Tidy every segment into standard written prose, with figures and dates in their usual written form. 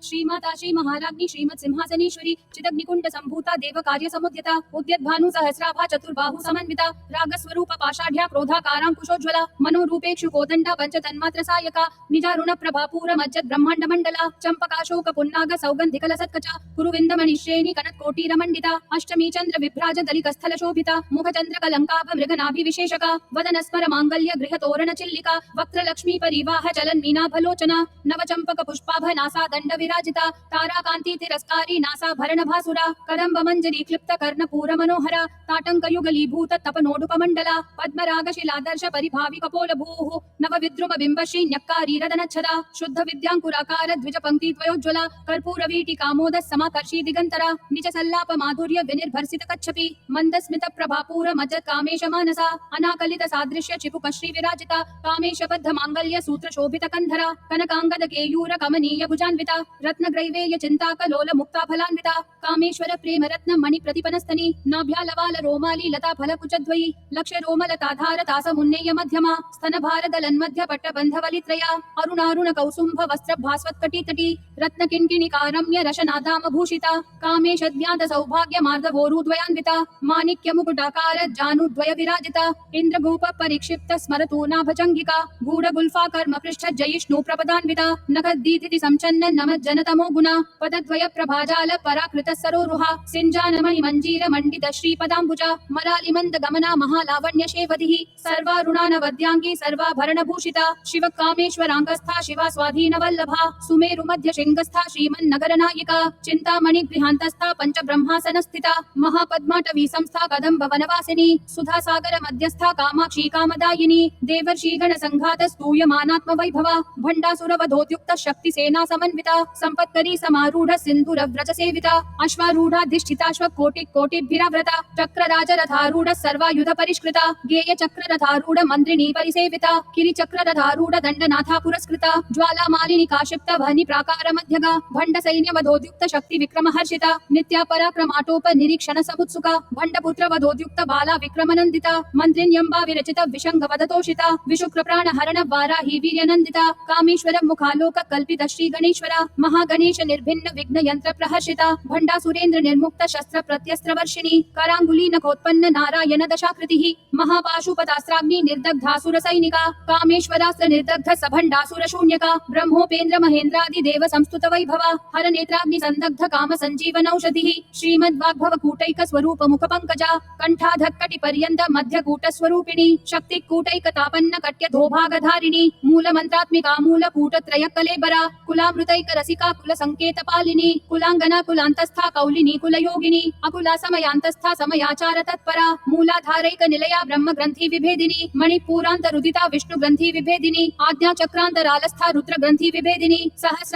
श्रीमाता श्री महाराज्ञी श्रीमत् सिंहासनेश्वरी चिदग्निकुंड संभूता देव कार्य समुद्यता उद्यत भानु सहस्राभा चतुर्बाहु समन्विता रागस्वरूप पाषाढ़्या क्रोधाकारांकुशोज्ज्वला मनोरूपेक्षु कोदंडा पंचतन्मात्र सायका निजारुण प्रभापूर मज्जत ब्रह्मांड मंडला चंपकाशोक पुन्नाग सौगंधिक लसत्कचा कुरुविंदमणि श्रेणी कनक कोटीर मंडिता अष्टमी चंद्र विभ्राज दलिक स्थल शोभिता मुख चंद्र कलंकाभ मृगनाभि विशेषका वदन स्मर मांगल्य गृह तोरण चिल्लिका वक्त्र लक्ष्मी परिवाह चलन मीनाभलोचना नव चंपक पुष्पाभ नासा दंड विराजिता तारा कांति तिरस्कारी नासा भरण भासुरा कदंब मंजरी क्लिप्त कर्णपूर मनोहरा ताटंक युगलीभूत तपनोडुपमंडला पद्मराग शिलादर्श परिभावि कपोल भूः नव विद्रुम बिंबश्री न्यक्कारी रदनच्छदा शुद्ध विद्यांकुराकार द्विज पंक्ति द्वयोज्ज्वला कर्पूर वीटिकामोद समाकर्षी दिगंतरा निज सल्लाप माधुर्य विनिर्भर्सित कच्छपि मंद स्मित प्रभापूर मज्जत कामेश मानसा अनाकलित सादृश्य चिपुक श्री विराजिता कामेश बद्ध मांगल्य सूत्र शोभित कंधरा कनकांगद केयूर कमनीय भुजान्विता रत्न ग्रैवेय चिंता कलोल मुक्ता फलान्विता कामेश्वर प्रेम रत्न मणि प्रतिपनस्तनी नाभ्या लवाल रोमाली लता फल कुचद्वयी लक्ष रोमलताधार तास मुन्नेय मध्यमा स्तन भारदलन मध्य पट्ट बंधवलित्रया अरुणारुण कौसुंभ वस्त्र भास्वत कटितटी रत्न किंकिणिकारम्य रशनादाम भूषिता कामेश ज्ञात सौभाग्य मार्गवोरुद्वयान्विता माणिक्य मुकुटाकार जानुद्वय विराजिता इंद्रगोप परिक्षिप्त स्मरतु नाभजंगिका गूढ़ गुल्फा कर्म पृष्ठ जयिष्णु प्रपदान्विता नखद्दीधिति संचन्न नम जनतमो गुणा पदद्वय प्रभाजाल पराकृत सरोरुहा सिंजानमणि मंजीर मंडित श्रीपदाम्बुजा मलालि मंद गमना महालावण्य शेवधिः सर्वारुणानवद्यांगी सर्वाभरण भूषिता शिव कामेश्वरांगस्था शिवा स्वाधीन वल्लभा सुमेरु मध्य शृंगस्था श्रीमन्नगर नायिका चिंतामणि गृहांतस्था पंच ब्रह्मासन स्थिता महापद्माटवी संस्था कदंब वनवासिनी सुधा सागर मध्यस्था कामाक्षी कामदायिनी देवर्षि गण संघात स्तूयमानात्म वैभवा भंडासुर वधोद्युक्त शक्ति सेना समन्विता संपत्करी समारूढ़ सिंधुर व्रज सेविता अश्वारूढ़ाधिष्ठिताश्व कोटिभिराव्रता चक्रराज रथारूढ़ सर्वायुध परिष्कृता गेय चक्र रथारूढ़ मंत्रिणी परिसेविता किरि चक्र रथारूढ़ दंडनाथा पुरस्कृता ज्वाला मालिनी काशिप्त वहनि प्राकार मध्यगा भंड सैन्य वधोद्युक्त शक्ति विक्रम हर्षिता नित्या पराक्रमाटोप निरीक्षण समुत्सुका भंडपुत्र वधोद्युक्त बाला विक्रमनंदिता मंत्रिण्यंबा विरचित विशंग वदतोषिता विशुक्र प्राण हरण वाराही वीर्यनंदिता कामेश्वर मुखालोक कल्पित श्री गणेश्वरा महागणेश निर्भिन्न विघ्न यंत्र प्रहर्षिता भंडा सुरेंद्र निर्मुक्त शस्त्र प्रत्यस्त्र वर्षिणी करांगुली नखोत्पन्न नारायण दशाकृतिः महापाशुपतास्त्राग्नि निर्दग्धासुर सैनिका कामेश्वरास्त्र निर्दग्ध सभंडासुर शून्यका ब्रह्मोपेन्द्र महेंद्रादि देव संस्तुत वैभवा हर नेत्राग्नि संदग्ध काम संजीवन औषधिः श्रीमद् वाग्भव कूटैक स्वरूप मुख पंकजा कंठाधक्कटि पर्यंत मध्य कूट स्वरूपिणी शक्ति कूटैक तापन्न कट्य धोभागधारिणी मूल मंत्रात्मिका मूल कूट त्रय कलेबरा कुलामृतैक रसिका कुल संकेत पालिनी कुलांगना कुलांतस्था कौलिनी कुल योगिनी अकुला समयांतस्था समयाचार तत्परा मूलाधारैक निलया ब्रह्म ग्रंथि विभेदिनी मणिपूरांत रुदिता विष्णु ग्रंथि विभेदिनी आज्ञा चक्रांतरालस्था रुद्र ग्रंथि विभेदिनी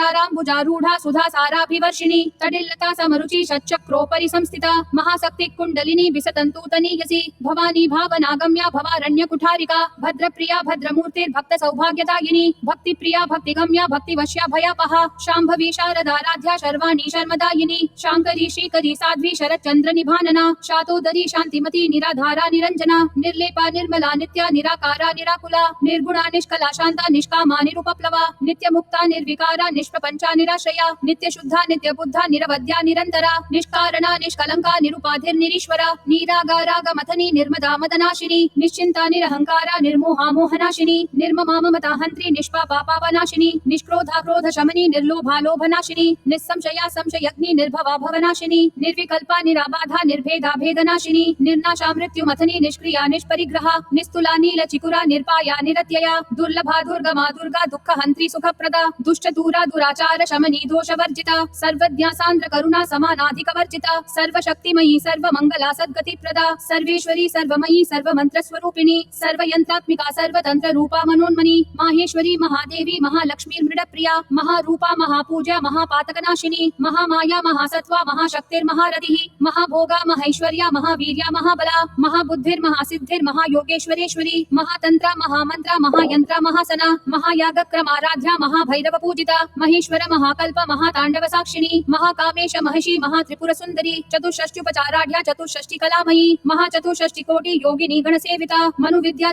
सहस्राराम्बुजारूढ़ा सुधा साराभिवर्षिणी तडिल्लता समरुचि षट्चक्रोपरि संस्थिता महाशक्ति कुंडलिनी विसतंतूतनीयसी भवानी भावनागम्या भवारण्य कुठारिका भद्रप्रिया भद्रमूर्तिर्भक्त सौभाग्यदायिनी भक्ति प्रिया भक्तिगम्या भक्तिवश्या भयापहा शांभवी शारदाराध्या शर्वाणी शर्मदायिनी शांकरी श्रीकरी साध्वी शरच्चंद्र निभानना शातोदरी शांतिमती निराधारा निरंजना निर्लेपा निर्मला नित्या निराकारा निराकुला निर्गुणा निष्कला शांता निष्कामा निरुपप्लवा नित्य मुक्ता निर्विकारा निष्प्रपंचा निराश्रया नित्य शुद्धा नित्य बुद्धा निरवद्या निरंतरा निष्कारणा निष्कलंका निरुपाधिर्निरीश्वरा नीरागाराग मथनी निर्मदा मदनाशिनी निश्चिंता निरहंकारा निर्मोहा मोहनाशिनी निर्ममा ममता हंत्री निष्पापा पापनाशिनी निष्क्रोधा क्रोध शमनी निर्लोभा लोभनाशिनी निस्संशया संशयग्नि निर्भवा भवनाशिनी निर्विकल्पा निराबाधा निर्भेदा भेदनाशिनी निर्नाशा मृत्यु मथनी निष्क्रिया निष्परिग्रहा निस्तुला नील चिकुरा निर्पाया निरत्यया दुर्लभा दुर्गमा दुर्गा दुःख हंत्री सुखप्रदा दुष्ट दूरा दुराचार शमनी दोष वर्जिता सर्वज्ञा सांद्र करुणा समानाधिक वर्जिता सर्वशक्तिमयी सर्वमंगला सद्गति प्रदा सर्वेश्वरी सर्वमयी सर्वमंत्र स्वरूपिणी सर्वयंत्रात्मिका सर्वतंत्र रूपा मनोन्मनी माहेश्वरी महादेवी महालक्ष्मी मृडप्रिया महारूपा महापूज्या महापातकनाशिनी महामाया महासत्वा महाशक्तिर्महारथिः महाभोगा महैश्वर्या महावीर्या महाबला महाबुद्धिर्महासिद्धिर् महायोगेश्वरेश्वरी महातंत्रा महामंत्रा महायंत्रा महासना महायागक्रमाराध्या महाभैरव पूजिता महेश्वर महाकल्प महातांडव साक्षिणी महाकामेश महिषी महात्रिपुर सुंदरी चतुष्षष्ट्युपचाराढ्या चतुष्षष्टि कलामयी महाचतुष्षष्टि कोटि योगिनी गण सेविता मनु विद्या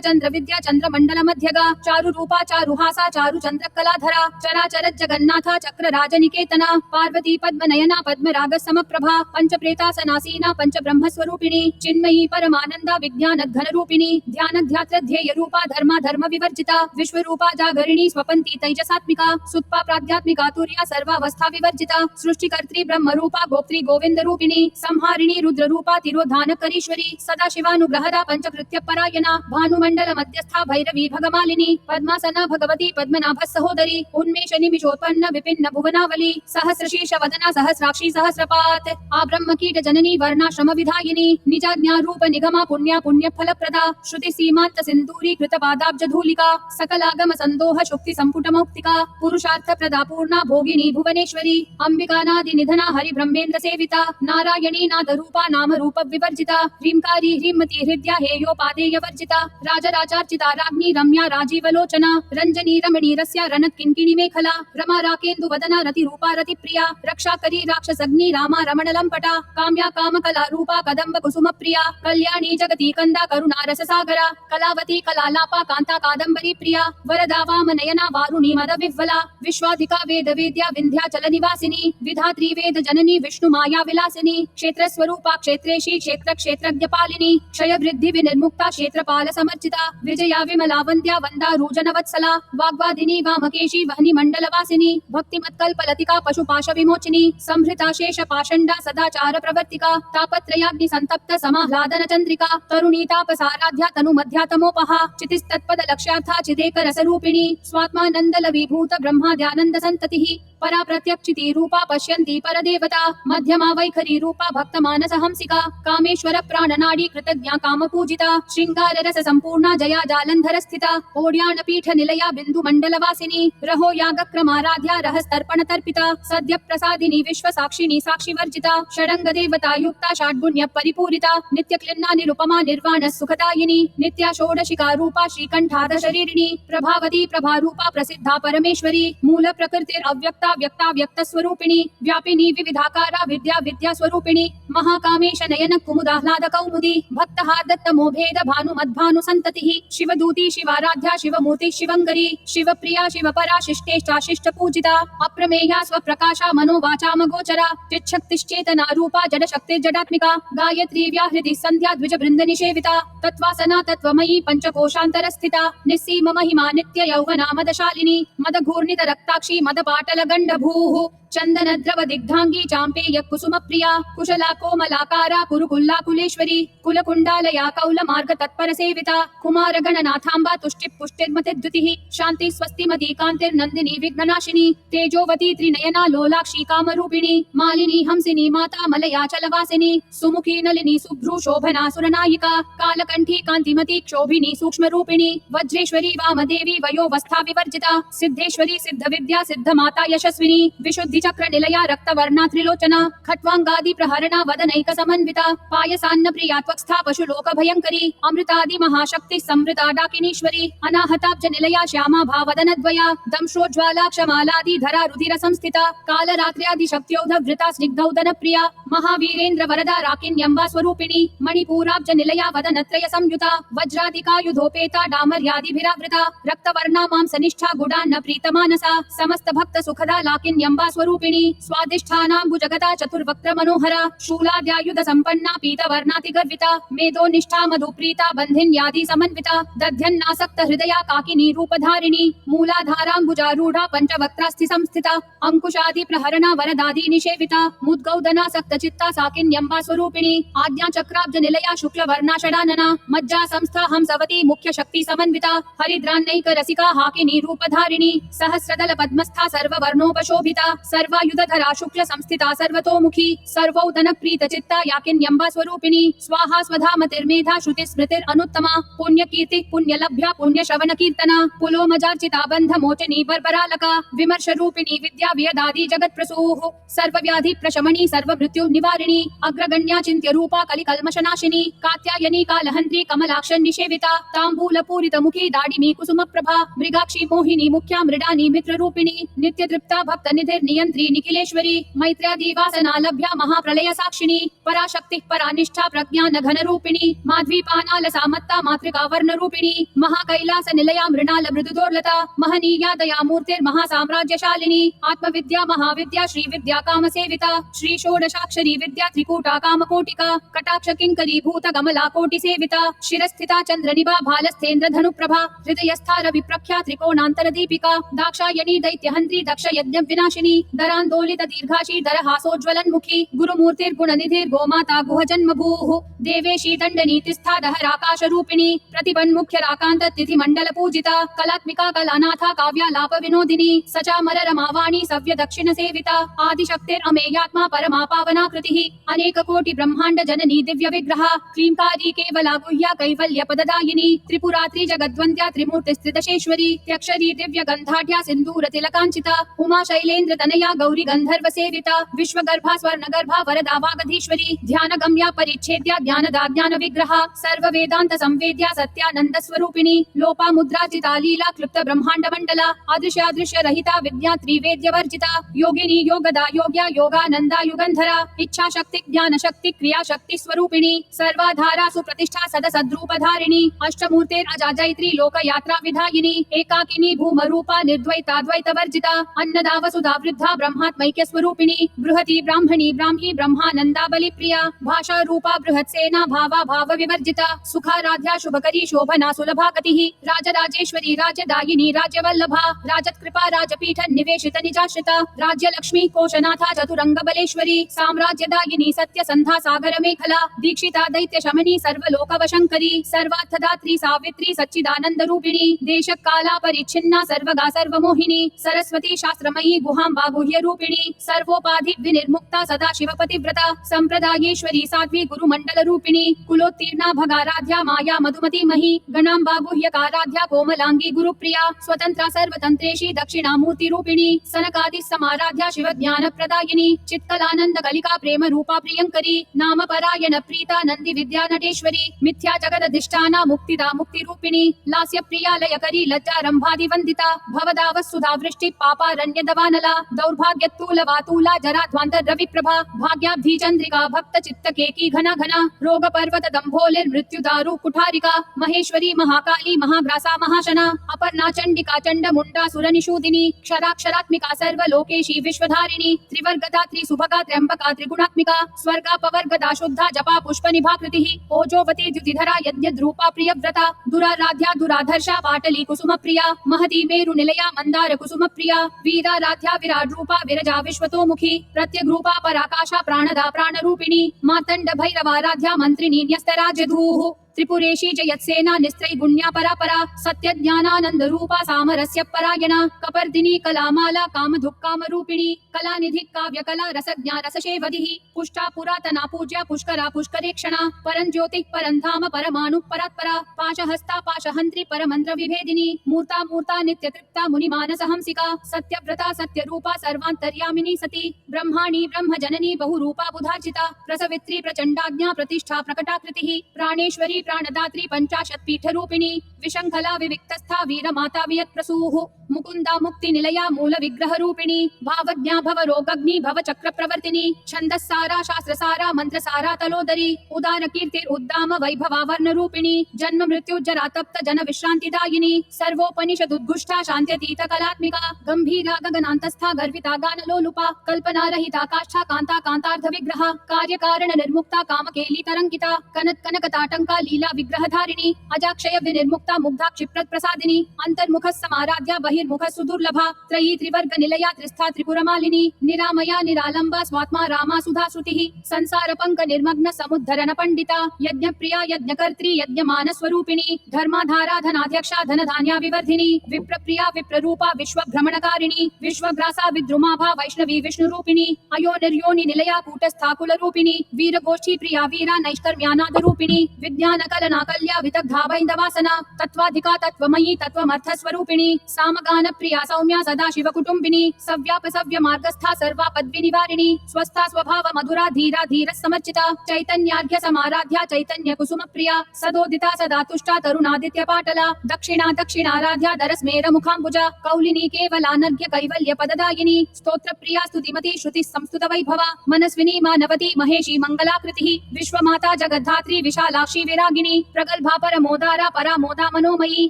चंद्र मंडल मध्यगा चारु रूपा चारुहासा चारु चंद्र कलाधरा चराचर जगन्नाथा चक्र राजनिकेतना पार्वती पद्मनयना पद्मराग समप्रभा पंचप्रेतासनासीना पंचब्रह्मस्वरूपिणी चिन्मयी परमानंदा विज्ञान घन रूपिणी ध्यान ध्यात्र ध्येय रूपा धर्मा धर्म विवर्जिता विश्वरूपा जागरिणी स्वपंती तैजसात्मिका सुत्पा प्राध्यात्मिका तुर्या सर्वावस्था विवर्जिता सृष्टिकर्त्री ब्रह्म रूपा गोप्त्री गोविंद रूपिणी संहारिणी रुद्र रूपा तिरोधानकरीश्वरी सदा शिवानुग्रहदा पंचकृत्य परायणा भानुमंडल मध्यस्था भैरवी भगमालिनी पद्मासना भगवती पद्मनाभ सहोदरी उन्मेष निमिषोत्पन्न विपिन्न भुवनावली सहस्रशीर्ष वदना सहस्राक्षी सहस्रपात आब्रह्म कीट जननी वर्णाश्रम विधायिनी निजाज्ञा रूप निगमा पुण्या पुण्य फलप्रदा श्रुति सीमांत सिंदूरी कृत पादाब्ज धूलिका सकलागम संदोह शुक्ति संपुट मौक्तिका पुरुषार्थ प्रदा पूर्णा भोगिनी भुवनेश्वरी अंबिकानादि निधना हरि ब्रह्मेन्द्र सेविता नारायणी नाद रूपा नाम रूप विवर्जिता ह्रींकारी ह्रीमती हृदया हेयोपादेय वर्जिता राजराचार्चिता राज्ञी रम्या राजीवलोचना रंजनी रमणी रस्या रनत किंकिणी मेखला रमा राकेन्दु वदना रति रूपा रति प्रिया रक्षाकरी राक्षसग्नि रामा रमण लंपटा काम्या कामकला रूपा कदम्ब कुसुम प्रिया कल्याणी जगती कंदा करुणा रस सागरा कलावती कलालापा कांता कादंबरी प्रिया वरदा वामनयना वारुणी मद विह्वला विश्वाधिका वेद वेद्या विंध्याचल निवासिनी विधात्री वेद जननी विष्णु माया विलासिनी क्षेत्र स्वरूपा क्षेत्रेशी क्षेत्र क्षेत्रज्ञ पालिनी क्षय वृद्धि विनिर्मुक्ता क्षेत्रपाल समर्चिता विजया विमला वंद्या वंदा रूजन वत्सला वाग्वादिनी वामकेशी वहनी मंडल वासिनी भक्तिमत्कल्प लतिका पशुपाश विमोचिनी संहृता शेष पाषंडा सदाचार प्रवर्तिका तापत्रयाग्नि संतप्त समाह्लादन चंद्रिका तरुणी तापसाराध्या तनु मध्यातमोपहा चितिस्तत्पद लक्ष्यार्था चिदेक रसरूपिणी स्वात्मानंद लवीभूत ब्रह्माद्यानंद संततिः परा प्रत्यक्षिति रूपा पश्यन्ति परदेवता मध्यमा वैखरी रूपा भक्त मानस हंसिका कामेश्वर प्राणनाडी कृतज्ञा काम पूजिता श्रृंगार रस संपूर्णा जया जालंधर स्थिता ओड्यान पीठ निलया बिंदु मंडल वासिनी रहो याग क्रमाराध्या रहस्तर्पण तर्पिता सद्य प्रसादिनी विश्व साक्षिणी साक्षी वर्जिता षडंग देवता युक्ता षाड्गुण्य परिपूरिता नित्य क्लिन्ना निरुपमा निर्वाण सुखदायिनी नित्या षोडशिका रूपा श्रीकंठाद शरीरिणी प्रभावती प्रभा रूपा प्रसिद्धा परमेश्वरी मूल प्रकृतिर अव्यक्ता व्यक्ता व्यक्त स्वरूपिणी व्यापिनी विविधाकारा विद्या विद्या स्वरूपिणी महाकामेश नयन कुमुदाह्लाद कौमुदी भक्तहा दत्त मोभेद भानु मद्भानु संततिः शिवदूती शिवाराध्या शिवमूर्ति शिवंगरी शिवप्रिया शिवपरा शिष्टेष्टा शिष्ट पूजिता अप्रमेया स्वप्रकाशा मनोवाचाम गोचरा चिच्छक्तिश्चेतना रूपा जड शक्ति जडात्मिका गायत्री व्याहृति संध्या द्विज वृंद निषेविता तत्वासना तत्वमयी पंचकोशांतर स्थिता निस्सीम महिमा नित्य यौवना मदशालिनी मदघूर्णित रक्ताक्षी मदपाटल गंडभूः चंदन द्रव दिग्धांगी चांपेय कुसुम प्रिया कुशला कोमलाकारा कुरुकुल्ला कुलेश्वरी कुलकुंडालया कौल मार्ग तत्पर सेविता कुमार गणनाथांबा तुष्टि पुष्टिर्मति द्युतिः शांति स्वस्ति मती कांतिर नंदिनी विघ्ननाशिनी तेजोवती त्रिनयना लोलाक्षी कामरूपिणी मालिनी हंसिनी माता मलयाचल वासिनी सुमुखी नलिनी सुभ्रू शोभना सुरनायिका कालकंठी कांतिमती क्षोभिनी सूक्ष्म रूपिणी वज्रेश्वरी वामदेवी वयोवस्था विवर्जिता सिद्धेश्वरी सिद्ध विद्या सिद्ध माता यशस्विनी विशुद्धि चक्र निलया रक्तवर्णा त्रिलोचना खट्वांगादि प्रहरणा वदनैक समन्विता पायसान्न प्रिया त्वक्स्था पशुलोक भयंकरी अमृतादि महाशक्ति समृता डाकिनीश्वरी अनाहताब्ज निलया श्यामा भावदनद्वया दंश्रोज्ज्वाला क्षमालादि धरा रुधिर संस्थिता कालरात्र्यादि शक्त्योधवृता स्निग्धौदन प्रिया महावीरेन्द्र वरदा राकिन्यंबा स्वरूपिणी मणिपूराब्ज निलया वदनत्रय संयुता वज्रादिकायुधोपेता डामर्यादिभिरावृता रक्तवर्णा मांसनिष्ठा गुडान्न प्रीतमानसा समस्त भक्त सुखदा लाकिन्यंबा स्वरूपिणी स्वादिष्ठानाम्बुजगता चतुर्वक्त्र मनोहरा शूलाद्यायुध संपन्ना पीतवर्णाति गर्विता मेदो निष्ठा मधुप्रीता बंधिन्यादि समन्विता दध्यन्नासक्त हृदया काकिनी रूपधारिणी मूलाधाराम्बुजारूढ़ा पंचवक्त्रास्थि संस्थिता अंकुशादि प्रहरणा वरदादि निषेविता मुद्गौदनासक्त चित्ता साकिन्यंबा स्वरूपिणी आज्ञा चक्राब्ज निलया शुक्ल वर्णा षडानना मज्जा संस्था हंसवती मुख्य शक्ति समन्विता हरिद्रान्नैक रसिका हाकिनी रूपधारिणी सहस्रदल पद्मस्था सर्ववर्णोपशोभिता सर्वायुधधरा शुक्ल संस्थिता सर्वतोमुखी सर्वौदन प्रीत चित्ता याकिन्यंबा स्वरूपिणी स्वाहा स्वधा मतिर्मेधा श्रुति स्मृतिर अनुत्तमा पुण्य कीर्ति पुण्य लभ्या पुण्य श्रवण कीर्तना पुलोमजार्चिता बंध मोचनी बर्बरालका विमर्श रूपिणी विद्या व्यदादि जगत प्रसूः सर्वव्याधि प्रशमनी सर्व मृत्यु निवारिणी अग्रगण्या चिंत्य रूपा कलिकल्मषनाशिनी कात्यायनी कालहंत्री कमलाक्ष निषेविता तांबूल पूरित मुखी दाडिमी कुसुम प्रभा मृगाक्षी मोहिनी मुख्या मृडानी मित्र रूपिणी नित्य तृप्ता नियमिता भक्त निधिर नियंत्री निखिलेश्वरी मैत्र्यादिवासनालभ्या महाप्रलय साक्षिणी पराशक्ति परानिष्ठा प्रज्ञान घन रूपिणी माध्वीपानाल सामत्ता मातृका वर्ण रूपिणी महाकैलास निलया मृणाल मृदुदोर्लता महनीया दया मूर्तिर्महासाम्राज्यशालिनी आत्मविद्या महाविद्या श्री विद्या काम सेविता श्री षोडशाक्षरी विद्या त्रिकूटा कामकोटिका कटाक्ष किंकरी भूत कमला कोटि सेविता शिरस्थिता चंद्रनिभा भालस्थेन्द्र धनुप्रभा हृदयस्था रवि प्रख्या त्रिकोणांतर दीपिका दाक्षायणी दैत्यहंत्री दक्ष यज्ञ विनाशिनी दरांदोलित दीर्घाशी दरहासोज्वलन्मुखी गुरुमूर्तिर्गुण निधिर गोमाता गुह जन्म भूः देवेशी दंड नीतिस्था दहराकाश रूपिणी प्रतिपन्मुख्य राकांत तिथि मंडल पूजिता कलात्मिका कलानाथा काव्यालाप विनोदिनी सचामर रमावाणी सव्य दक्षिण सेविता आदिशक्तिर अमेयात्मा परमा पावनाकृतिः अनेक कोटि ब्रह्मांड जननी दिव्य विग्रहा क्लींकारी केवला गुह्या कैवल्य पददायिनी त्रिपुरात्रि जगद्वंद्या त्रिमूर्तिस्त्रिदशेश्वरी त्यक्षरी दिव्य गंधाढ्या सिंदूर तिलकांचिता उमा शैलेन्द्र तनया गौरी गंधर्व सेविता विश्वगर्भा स्वर्णगर्भा वरदा वागधीश्वरी ध्यान गम्या परिच्छेद्या ज्ञानदा ज्ञान विग्रहा सर्व वेदांत संवेद्या सत्यानंद स्वरूपिणी लोपा मुद्राजिता लीला क्लुप्त ब्रह्मांड मंडला अदृश्यादृश्य रहिता विद्या त्रिवेद्य वर्जिता योगिनी योगदा योग्या योगानंदा युगंधरा इच्छा शक्ति ज्ञान शक्ति क्रिया शक्ति स्वरूपिणी सर्वाधारा सुप्रतिष्ठा सद सद्रूप धारिणी अष्टमूर्तेर अजाजयत्री लोक यात्रा विधायिनी एकाकिनी भूम रूपा निर्द्वैता द्वैत वर्जिता अन्नदा वसुधा वृद्धा ब्रह्मात्मैक्य स्वरूपिणी बृहती ब्राह्मणी ब्राह्मी ब्रह्मानंदा बलि प्रिया भाषा रूपा बृहत् सेना भावा भाव विवर्जिता सुखाराध्या शुभकरी शोभना सुलभा गतिः राजराजेश्वरी राजदायिनी राज्यवल्लभा राजत्कृपा राजपीठ निवेशित निजाश्रिता राज्यलक्ष्मी कोशनाथा चतुरंग बलेश्वरी साम्राज्यदायिनी सत्य संधा सागर मेखला दीक्षिता दैत्य शमनी सर्वलोकवशंकरी सर्वार्थदात्री सावित्री सच्चिदानंद रूपिणी देश काला परिच्छिन्ना सर्वगा सर्वमोहिनी सरस्वती शास्त्रमयी गुहाम्बा गुह्य रूपिणी सर्वोपाधि विनिर्मुक्ता सदा शिवपतिव्रता संप्रदायेश्वरी साध्वी गुरुमंडल रूपिणी कुलोत्तीर्णा भगाराध्या माया मधुमती मही गणाम्बा गुह्यकाराध्या कोमलांगी गुरुप्रिया स्वतंत्रा सर्वतंत्रेशी दक्षिणामूर्ति रूपिणी सनकादि समाराध्या शिव ज्ञान प्रदायिनी चित्कलानंद कलिका प्रेम रूपा प्रियंकरी नाम परायण प्रीता नंदी विद्या नटेश्वरी मिथ्या जगदधिष्ठाना मुक्तिदा मुक्ति रूपिणी लास्य प्रिया लयकरी लज्जा रंभादि वंदिता भवदा वसुधा वृष्टि पापारण्य दवानला दौर्भाग्यतूल वातूला जराध्वांत रवि प्रभा भाग्याब्धि चंद्रिका भक्त चित्त केकी घना घना रोग पर्वत दंभोलिर मृत्यु दारु कुठारिका महेश्वरी महाकाली महाग्रासा महाशना अपर्णा चंडिका चंड मुंडा सुर निषूदिनी क्षराक्षरात्मिका सर्वलोकेशी विश्वधारिणी त्रिवर्गदा त्रिसुभगा त्र्यंबका त्रिगुणात्मिका स्वर्गा पवर्गदा शुद्धा जपा पुष्प निभाकृतिः ओजोवती द्युतिधरा यज्ञद्रूपा प्रियव्रता दुराराध्या दुराधर्षा पाटली कुसुम प्रिया महती मेरु निलया मंदार कुसुम प्रिया वीराराध्या विराट रूपा विरजा विश्वतोमुखी प्रत्यग्रूपा पराकाशा प्राणदा प्राणरूपिणी मातंड भैरवाराध्या मंत्रिणी न्यस्तराजधूः त्रिपुरेशी जयत्सेना निस्त्रैगुण्या परापरा सत्य ज्ञानानंद रूपा सामरस्य परायणा कपर्दिनी कलामाला कामधुक् कामरूपिणी कलानिधि काव्य कला रसज्ञा रसशेवधिः पुष्टा पुरातना पूज्या पुष्करा पुष्करेक्षणा परञ्ज्योतिः परन्धाम परमाणु परात्परा पाशहस्ता पाशहन्त्री परमन्त्र विभेदिनी मूर्ता मूर्ता नित्यतृप्ता मुनिमानसहंसिका सत्यव्रता सत्यरूपा सर्वान्तर्यामिनी सती ब्रह्माणी ब्रह्मजननी बहुरूपा बुधार्चिता प्रसवित्री प्रचण्डाज्ञा प्रतिष्ठा प्रकटाकृतिः प्राणेश्वरी प्राणदात्री पंचाशत् पीठ रूपिणी विशंखला विविक्तस्था वीर माता वियत्प्रसूः मुकुंदा मुक्ति निलया मूल विग्रह रूपिणी भावज्ञा भव रोगग्नि भव चक्र प्रवर्तिनी छंदस्सारा शास्त्रसारा मंत्रसारा तलोदरी उदार कीर्तिर उद्दाम वैभवा वर्ण रूपिणी जन्म मृत्यु जरा तप्त जन विश्रांतिदायिनी सर्वोपनिषद उद्घुष्टा शांत्यतीत कलात्मिका गंभीरा गगनांतस्था गर्विता गानलोलुपा कल्पना रहिता काष्ठा कांता कांतार्ध विग्रह कार्य कारण निर्मुक्ता कामकेली तरंकिता कनक कनक ताटंका लीला विग्रह धारिणी अजाक्षय विनिर्मुक्ता मुग्धा क्षिप्रद प्रसादिनी अंतर्मुख समाराध्या बहिर्मुख सुदुर्लभा त्रयी त्रिवर्ग निलया त्रिस्था त्रिपुरमालिनी निरामया निरालंबा स्वात्मा रामा सुधा श्रुतिः संसार पंक निर्मग्न समुद्धरण पंडिता यज्ञ प्रिया यज्ञकर्त्री यज्ञमान स्वरूपिणी धर्माधारा धनाध्यक्षा धनधान्या विवर्धिनी विप्र प्रिया विप्र रूपा विश्व भ्रमणकारिणी विश्वग्रासा विद्रुमाभा वैष्णवी विष्णु रूपिणी अयो निर्योनि निलया कूटस्था कुल रूपिणी वीर गोष्ठी प्रिया वीरा नैष्कर्म्यानाद रूपिणी विज्ञान कलना कल्या विदग्धा वैन्दवासना तत्त्वाधिका तत्त्वमयी तत्त्वमर्थस्वरूपिणी सामगानप्रिया सौम्या सदाशिवकुटुम्बिनी सव्यापसव्य मार्गस्था सर्वा पद्विनिवारिणी स्वस्था स्वभाव मधुरा धीरा धीरः समर्चिता चैतन्यार्घ्य समाराध्या चैतन्य कुसुम प्रिया सदोदिता सदा तुष्टा तरुणादित्य पाटला दक्षिणा दक्षिणाराध्या दरस्मेर मुखाम्बुजा कौलिनी केवलानर्घ्य कैवल्य पददायिनी स्तोत्र प्रिया स्तुतिमती श्रुति संस्तुत वैभवा मनस्विनी मानवती महेशी मंगलाकृतिः विश्वमाता जगद्धात्री विशालाक्षी विरागिणी प्रगल्भा परमोदारा परामोदा मनोमयी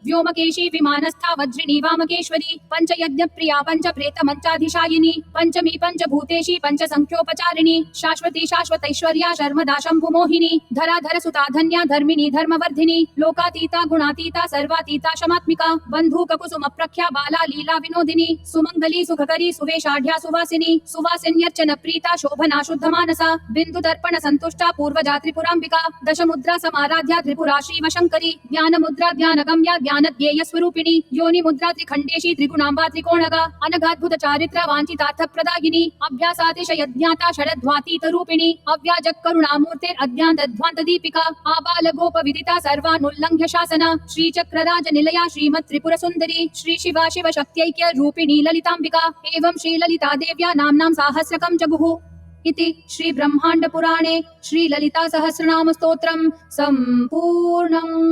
व्योमकेशी विमानस्था वज्रिणी वामकेश्वरी पंचयज्ञ प्रिया पंच प्रेत मंचाधिशायिनी पंचमी पंचभूतेशी पंच संख्योपचारिणी शाश्वती शाश्वतैश्वर्या शर्मदा शंभुमोहिनी धराधर सुता धन्या धर्मिणी धर्मवर्धिनी लोकातीता गुणातीता सर्वातीता शमात्मिका बंधूक कुसुम प्रख्या बाला लीला विनोदिनी सुमंगली सुखकरी सुवेशाढ्या सुवासिनी सुवासिन्यर्चन प्रीता शोभना शुद्ध मानसा बिंदु दर्पण संतुष्टा पूर्वजा त्रिपुरांबिका दशमुद्रा समाराध्या त्रिपुरा श्रीम शंकरी ज्ञान मुद्रा ज्ञान गम्या ज्ञान ध्येय स्वरूपिणी योनि मुद्रा त्रिखंडेशी त्रिगुणांबा त्रिकोणगा अनगाद्भुत चारित्र वांछितार्थ प्रदायिनी अभ्यासातिशय ज्ञाता षडध्वातीत रूपिणी अव्याजक करुणामूर्ते अज्ञानध्वांत दीपिका आबाल गोप विदिता सर्वानुल्लंघ्य शासन श्रीचक्रराज निलया श्रीमत् त्रिपुर सुंदरी श्री शिवा शिव शक्त्यैक्य रूपिणी ललितांबिका एवं श्री ललिता देव्या नाम्नां साहस्रकं जगुः इति श्री ब्रह्मांड पुराणे श्री ललिता सहस्रनाम स्तोत्रम संपूर्णम्।